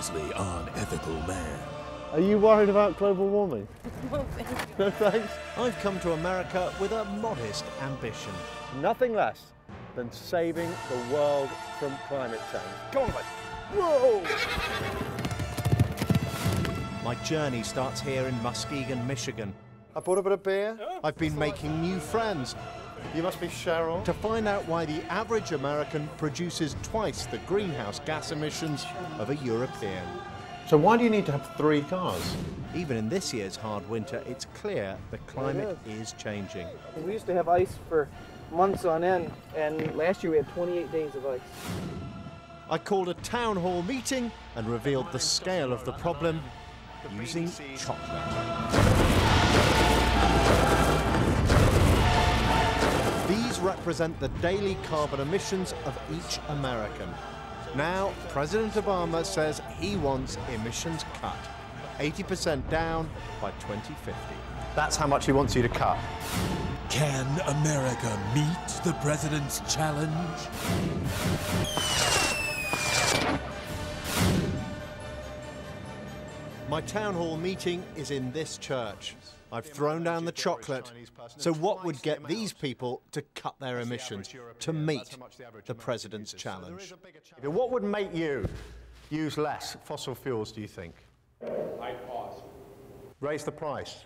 notoriously unethical man. Are you worried about global warming? No, thank you. No thanks. I've come to America with a modest ambition. Nothing less than saving the world from climate change. Come on, guys. Whoa! My journey starts here in Muskegon, Michigan. I bought a bit of beer. I've been making new friends You must be Cheryl. to find out why the average American produces twice the greenhouse gas emissions of a European. So why do you need to have 3 cars? Even in this year's hard winter, it's clear the climate is changing. We used to have ice for months on end, and last year we had 28 days of ice. I called a town hall meeting and revealed the scale of the problem using chocolate. These represent the daily carbon emissions of each American. Now, President Obama says he wants emissions cut, 80% down by 2050. That's how much he wants you to cut. Can America meet the president's challenge? My town hall meeting is in this church. I've thrown down the chocolate. So what would get these people to cut their emissions, to meet the president's challenge? What would make you use less fossil fuels, do you think? High cost. Raise the price.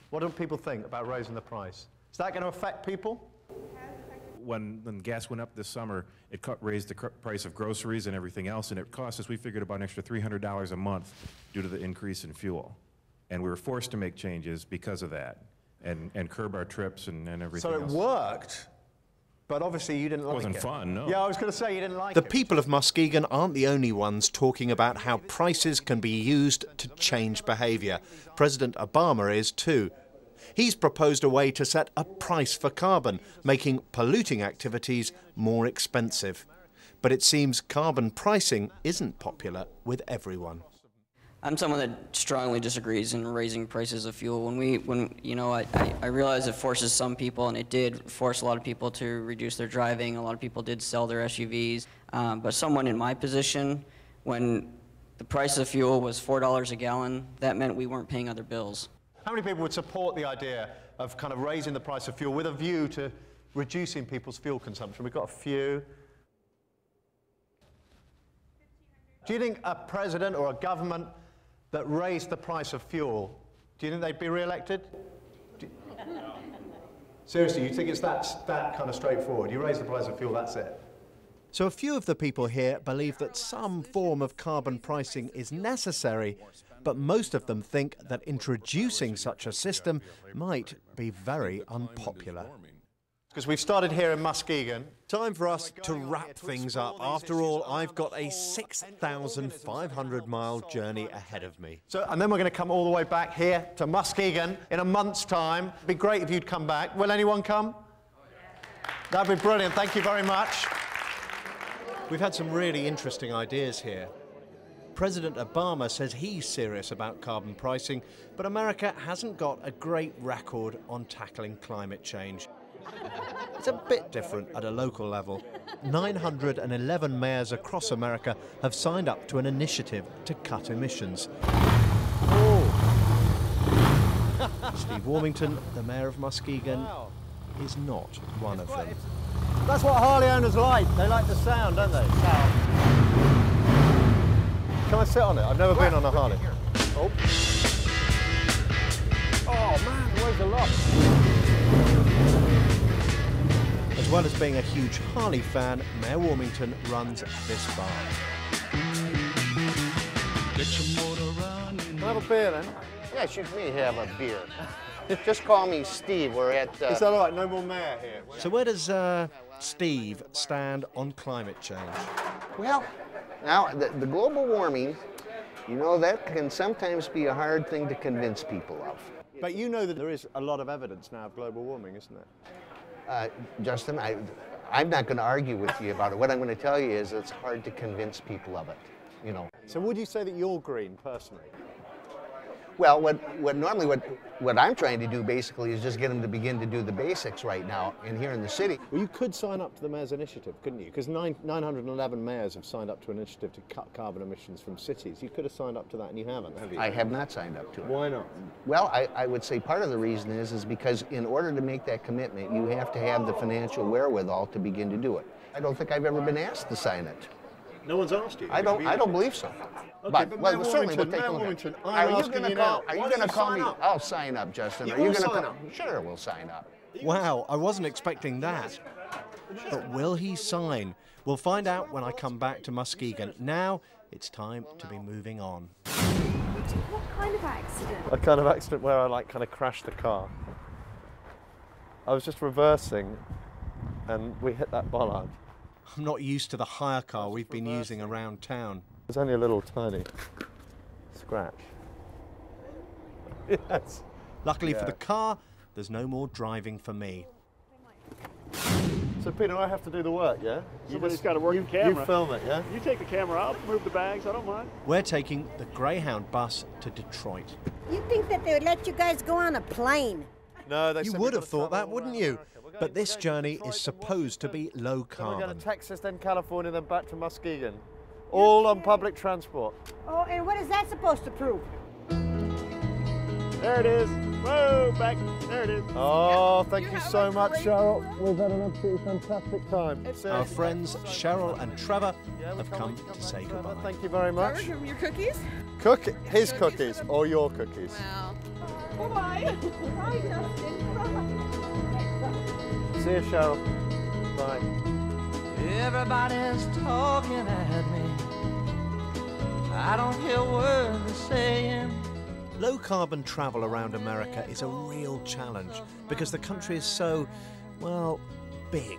What do people think about raising the price? Is that going to affect people? When gas went up this summer, it raised the price of groceries and everything else, and it cost us, we figured, about an extra $300 a month due to the increase in fuel. And we were forced to make changes because of that, and curb our trips and everything else. So it worked, but obviously you didn't like it. It wasn't fun, no. Yeah, I was going to say you didn't like The it. people of Muskegon aren't the only ones talking about how prices can be used to change behaviour. President Obama is too. He's proposed a way to set a price for carbon, making polluting activities more expensive. But it seems carbon pricing isn't popular with everyone. I'm someone that strongly disagrees in raising prices of fuel. I realize it forces some people, and it did force a lot of people to reduce their driving. A lot of people did sell their SUVs. But someone in my position, when the price of fuel was $4 a gallon, that meant we weren't paying other bills. How many people would support the idea of kind of raising the price of fuel with a view to reducing people's fuel consumption? We've got a few. Do you think a president or a government that raised the price of fuel, do you think they'd be re-elected? Seriously, you think it's that kind of straightforward? You raise the price of fuel, that's it? So a few of the people here believe that some form of carbon pricing is necessary, but most of them think that introducing such a system might be very unpopular. Because we've started here in Muskegon. Time for us to wrap things up. After all, I've got a 6,500-mile journey ahead of me. And then we're going to come all the way back here to Muskegon in a month's time. It'd be great if you'd come back. Will anyone come? That'd be brilliant. Thank you very much. We've had some really interesting ideas here. President Obama says he's serious about carbon pricing, but America hasn't got a great record on tackling climate change. It's a bit different at a local level. 911 mayors across America have signed up to an initiative to cut emissions. Steve Warmington, the mayor of Muskegon, is not one of them. That's what Harley owners like. They like the sound, don't they? Sound. Can I sit on it? I've never been on a Harley. Oh. Oh man, it weighs a lot. As well as being a huge Harley fan, Mayor Warmington runs this bar. Can I have a beer then? Yes, you may have a beer. Just call me Steve. We're at... Is that all right? No more mayor here. So where does Steve stand on climate change? Well, now, the global warming, you know, that can sometimes be a hard thing to convince people of. But you know that there is a lot of evidence now of global warming, isn't there? Justin, I'm not going to argue with you about it. What I'm going to tell you is it's hard to convince people of it, you know. So would you say that you're green, personally? Well, what I'm trying to do basically is just get them to begin to do the basics right now in here in the city. Well, you could sign up to the Mayor's Initiative, couldn't you? Because 911 mayors have signed up to an initiative to cut carbon emissions from cities. You could have signed up to that and you haven't, have you? I have not signed up to it. Why not? Well, I would say part of the reason is because in order to make that commitment, you have to have the financial wherewithal to begin to do it. I don't think I've ever been asked to sign it. No one's asked you? I don't believe so. Okay, but Mayor certainly we'll Warmington, take a Mayor look. Warmington, I'm Are you asking going you to call? now, Are you why going to don't you call sign me? up? I'll sign up, Justin. You Are you will going to sign call? up? Sure, we'll sign up. Wow, I wasn't expecting that. But will he sign? We'll find out when I come back to Muskegon. Now, it's time to be moving on. What kind of accident? A kind of accident where I kind of crashed the car. I was just reversing and we hit that bollard. I'm not used to the hire car we've been using around town. It's only a little tiny scratch. Yes. Luckily for the car, there's no more driving for me. So Peter, I have to do the work, yeah? Somebody's got to work the camera. You film it, yeah? You take the camera, I'll move the bags, I don't mind. We're taking the Greyhound bus to Detroit. You'd think that they would let you guys go on a plane. No, they You said would we've have got to thought that, travel wouldn't around you? America. But this journey Detroit, is then we'll supposed to be low Then we're carbon. going to Texas, then California, then back to Muskegon. All on public transport. Oh, and what is that supposed to prove? There it is. Whoa, back. There it is. Oh, thank you so much, Cheryl. We've had an absolutely fantastic time. Our friends Cheryl and Trevor have come to say goodbye. Thank you very much. Your cookies? His cookies or your cookies? Wow. Bye-bye. Bye, Justin. See you, Cheryl. Bye. Everybody's talking at me. I don't hear a word they're saying. Low carbon travel around America is a real challenge because the country is so, well, big.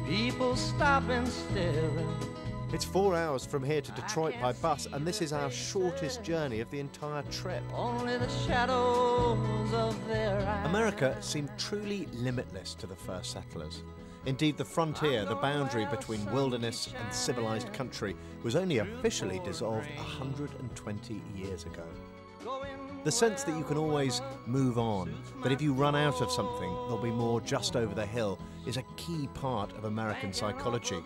People stopping, staring. It's 4 hours from here to Detroit by bus, and this is our shortest journey of the entire trip. Only the shadows of their eyes. America seemed truly limitless to the first settlers. Indeed, the frontier, the boundary between wilderness and civilized country, was only officially dissolved 120 years ago. The sense that you can always move on, that if you run out of something, there'll be more just over the hill, is a key part of American psychology.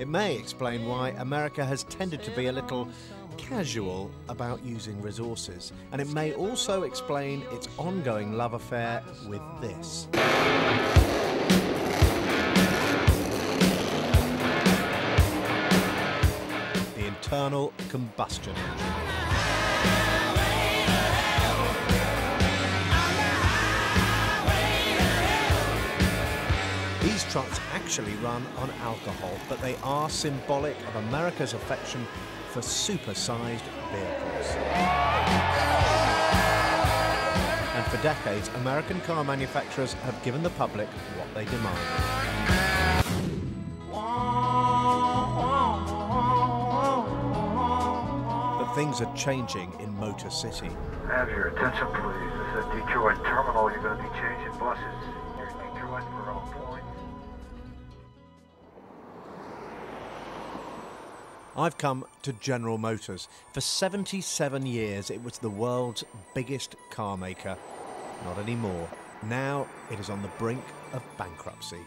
It may explain why America has tended to be a little casual about using resources, and it may also explain its ongoing love affair with this. The internal combustion engine. These trucks actually run on alcohol, but they are symbolic of America's affection for super-sized vehicles. And for decades, American car manufacturers have given the public what they demand. But things are changing in Motor City. Have your attention, please. This is Detroit Terminal. You're going to be changing buses. Here's Detroit for all points. I've come to General Motors. For 77 years, it was the world's biggest car maker. Not anymore. Now it is on the brink of bankruptcy.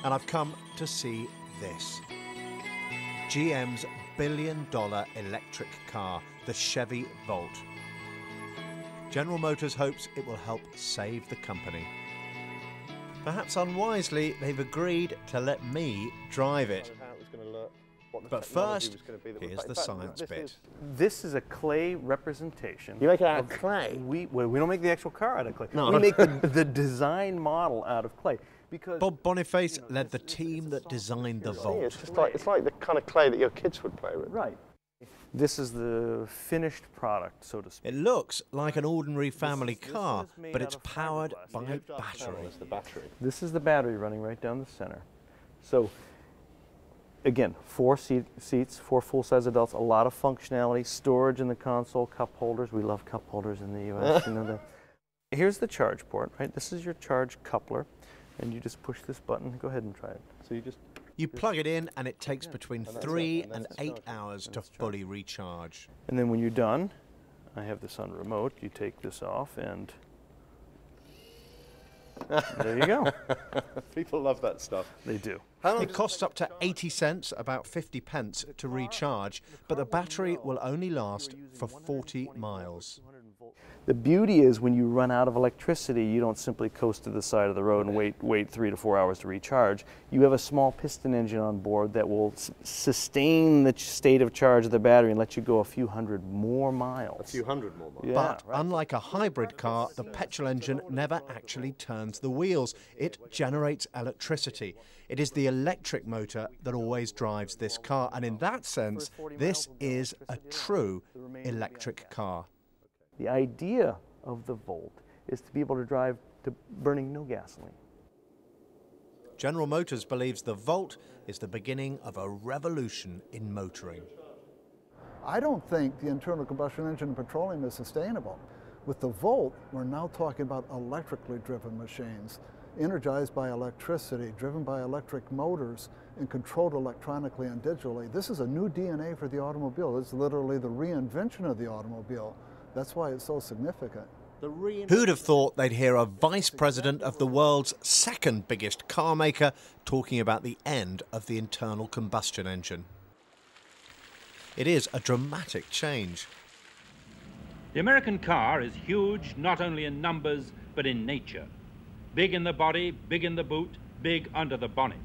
And I've come to see this. GM's billion-dollar electric car, the Chevy Volt. General Motors hopes it will help save the company. Perhaps unwisely, they've agreed to let me drive it. But first, here's the science bit. This is a clay representation. You make it out of clay? We don't make the actual car out of clay. No. We make the design model out of clay. Because Bob Boniface led the team that designed the Volt. It's just like the kind of clay that your kids would play with. Right. This is the finished product, so to speak. It looks like an ordinary family car, but it's powered by battery. This is the battery running right down the center. So, again, 4 seats, 4 full-size adults, a lot of functionality, storage in the console, cup holders. We love cup holders in the U.S. You know that. Here's the charge port, right? This is your charge coupler, and you just push this button. Go ahead and try it. So you just You plug it in and it takes between 3 and 8 hours to fully recharge. And then when you're done, I have this on remote, you take this off and there you go. People love that stuff. They do. It costs up to 80 cents, about 50 pence, to recharge, but the battery will only last for 40 miles. The beauty is when you run out of electricity, you don't simply coast to the side of the road and wait 3 to 4 hours to recharge. You have a small piston engine on board that will sustain the state of charge of the battery and let you go a few hundred more miles. A few hundred more miles. Yeah, But unlike a hybrid car, the petrol engine never actually turns the wheels. It generates electricity. It is the electric motor that always drives this car, and in that sense, this is a true electric car. The idea of the Volt is to be able to drive to burning no gasoline. General Motors believes the Volt is the beginning of a revolution in motoring. I don't think the internal combustion engine in petroleum is sustainable. With the Volt, we're now talking about electrically driven machines, energized by electricity, driven by electric motors, and controlled electronically and digitally. This is a new DNA for the automobile. It's literally the reinvention of the automobile. That's why it's so significant. Who'd have thought they'd hear a vice president of the world's second biggest car maker talking about the end of the internal combustion engine? It is a dramatic change. The American car is huge not only in numbers but in nature. Big in the body, big in the boot, big under the bonnet.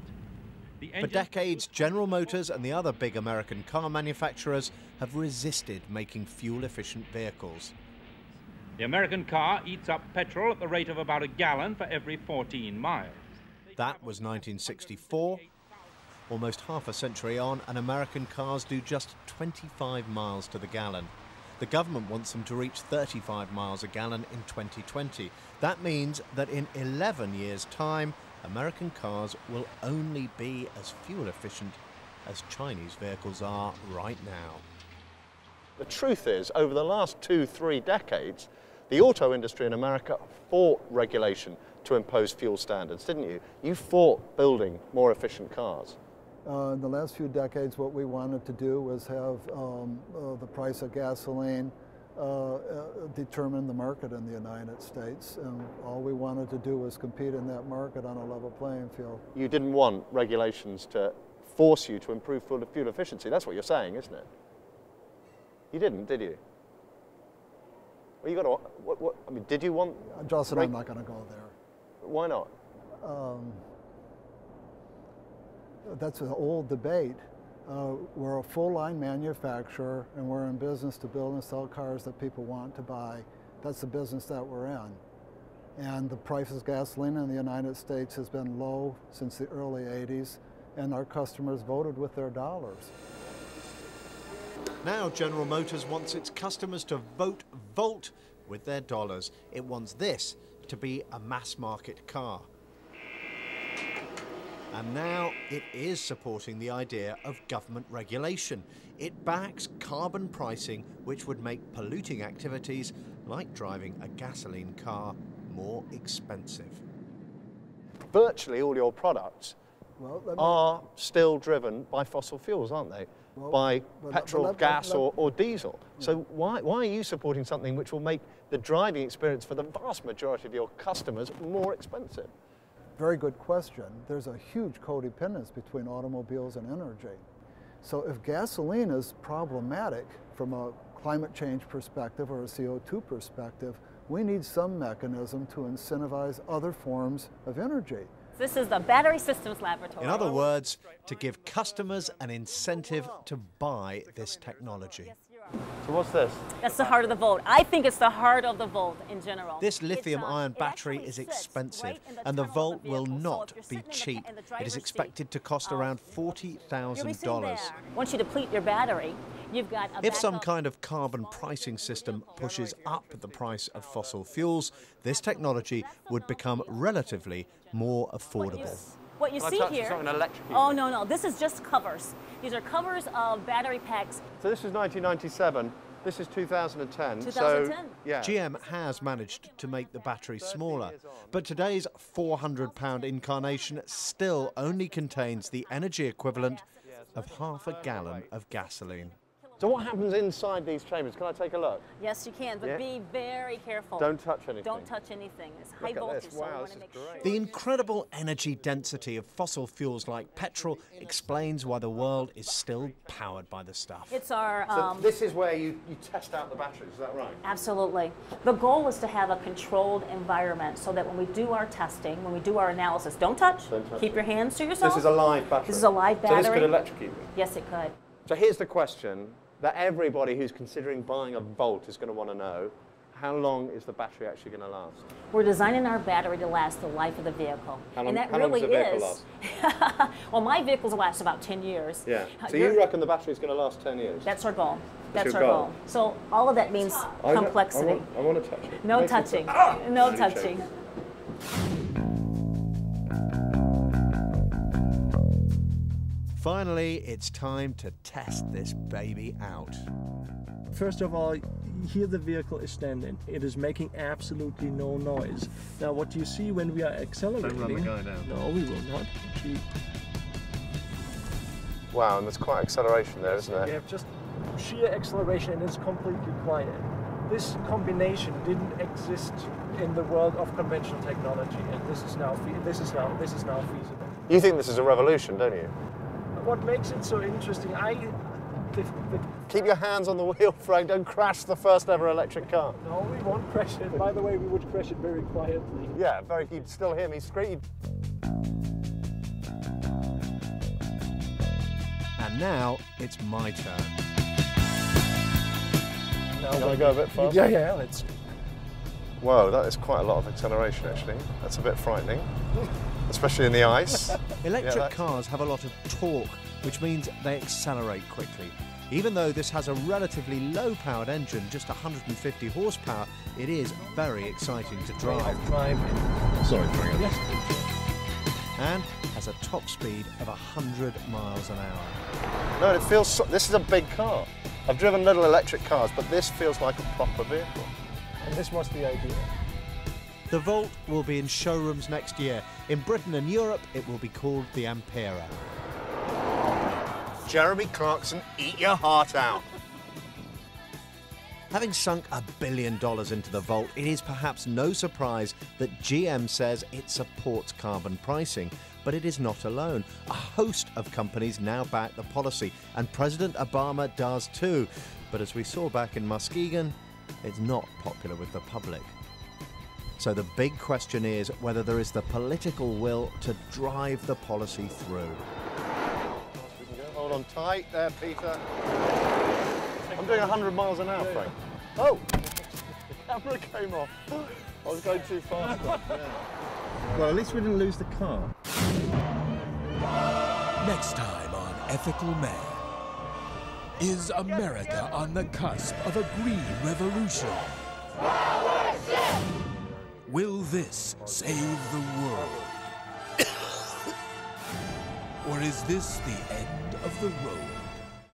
For decades, General Motors and the other big American car manufacturers have resisted making fuel-efficient vehicles. The American car eats up petrol at the rate of about a gallon for every 14 miles. That was 1964. Almost half a century on, and American cars do just 25 miles to the gallon. The government wants them to reach 35 miles a gallon in 2020. That means that in 11 years' time, American cars will only be as fuel efficient as Chinese vehicles are right now. The truth is, over the last 2-3 decades, the auto industry in America fought regulation to impose fuel standards, didn't you? You fought building more efficient cars. In the last few decades, what we wanted to do was have the price of gasoline determine the market in the United States, and all we wanted to do was compete in that market on a level playing field. You didn't want regulations to force you to improve fuel efficiency. That's what you're saying, isn't it? You didn't, did you? Well, you got to. I mean, did you want? Justin, I'm not going to go there. Why not? That's an old debate. We're a full-line manufacturer, and we're in business to build and sell cars that people want to buy. That's the business that we're in. And the price of gasoline in the United States has been low since the early 80s, and our customers voted with their dollars. Now General Motors wants its customers to vote Volt with their dollars. It wants this to be a mass-market car. And now it is supporting the idea of government regulation. It backs carbon pricing, which would make polluting activities like driving a gasoline car more expensive. Virtually all your products are still driven by fossil fuels, aren't they? By petrol, gas or diesel. So why are you supporting something which will make the driving experience for the vast majority of your customers more expensive? Very good question. There's a huge codependence between automobiles and energy. So if gasoline is problematic from a climate change perspective or a CO2 perspective, we need some mechanism to incentivize other forms of energy. This is the Battery Systems Laboratory. In other words, to give customers an incentive to buy this technology. So what's this? That's the heart of the Volt. I think it's the heart of the Volt in general. This lithium-ion battery is expensive, and the Volt will not be cheap. It is expected to cost around $40,000. Once you deplete your battery, you've got a If some kind of carbon pricing system pushes up the price of fossil fuels, this technology would become relatively more affordable. What you see here, oh no, this is just covers. These are covers of battery packs. So this is 1997. This is 2010. 2010. So, yeah. GM has managed to make the battery smaller, but today's £400 incarnation still only contains the energy equivalent of half a gallon of gasoline. So what happens inside these chambers? Can I take a look? Yes, you can, but be very careful. Don't touch anything. Don't touch anything. It's high voltage, so I want to make sure. The incredible energy density of fossil fuels like petrol explains why the world is still powered by the stuff. It's our... So this is where you test out the batteries, is that right? Absolutely. The goal is to have a controlled environment so that when we do our testing, when we do our analysis, don't touch. Keep your hands to yourself. This is a live battery. This is a live battery. So this could electrocute me? Yes, it could. So here's the question that everybody who's considering buying a Volt is going to want to know. How long is the battery actually going to last? We're designing our battery to last the life of the vehicle. How long, and that how really long does the vehicle last? Well, my vehicles last about 10 years. Yeah. So you reckon the battery's going to last 10 years? That's our goal. That's your our goal. goal. So all of that means complexity. I want to touch it. No touching. No touching. Finally, it's time to test this baby out. First of all, here the vehicle is standing. It is making absolutely no noise. Now what you see when we are accelerating... Don't run the guy down. No, we will not. Wow, and there's quite acceleration there, isn't there? You have just sheer acceleration and it's completely quiet. This combination didn't exist in the world of conventional technology, and this is now feasible. You think this is a revolution, don't you? What makes it so interesting, Keep your hands on the wheel, Frank. Don't crash the first ever electric car. No, we won't crash it. By the way, we would crash it very quietly. Yeah, you'd still hear me scream. And now it's my turn. Now you want to go a bit faster? Yeah, let's. Whoa, that is quite a lot of acceleration, actually. That's a bit frightening, especially in the ice. Electric cars have a lot of torque, which means they accelerate quickly. Even though this has a relatively low-powered engine, just 150 horsepower, it is very exciting to drive. Sorry, Frank. Yes. And has a top speed of 100 miles an hour. No, it feels... this is a big car. I've driven little electric cars, but this feels like a proper vehicle. And this was the idea. The Volt will be in showrooms next year. In Britain and Europe, it will be called the Ampera. Jeremy Clarkson, eat your heart out. Having sunk $1 billion into the Volt, it is perhaps no surprise that GM says it supports carbon pricing. But it is not alone. A host of companies now back the policy, and President Obama does too. But as we saw back in Muskegon, it's not popular with the public. So the big question is whether there is the political will to drive the policy through. Hold on tight there, Peter. I'm doing 100 miles an hour, Frank. Oh! The camera came off. I was going too fast. Well, at least we didn't lose the car. Next time on Ethical Man. Is America on the cusp of a green revolution? Will this save the world? Or is this the end of the road?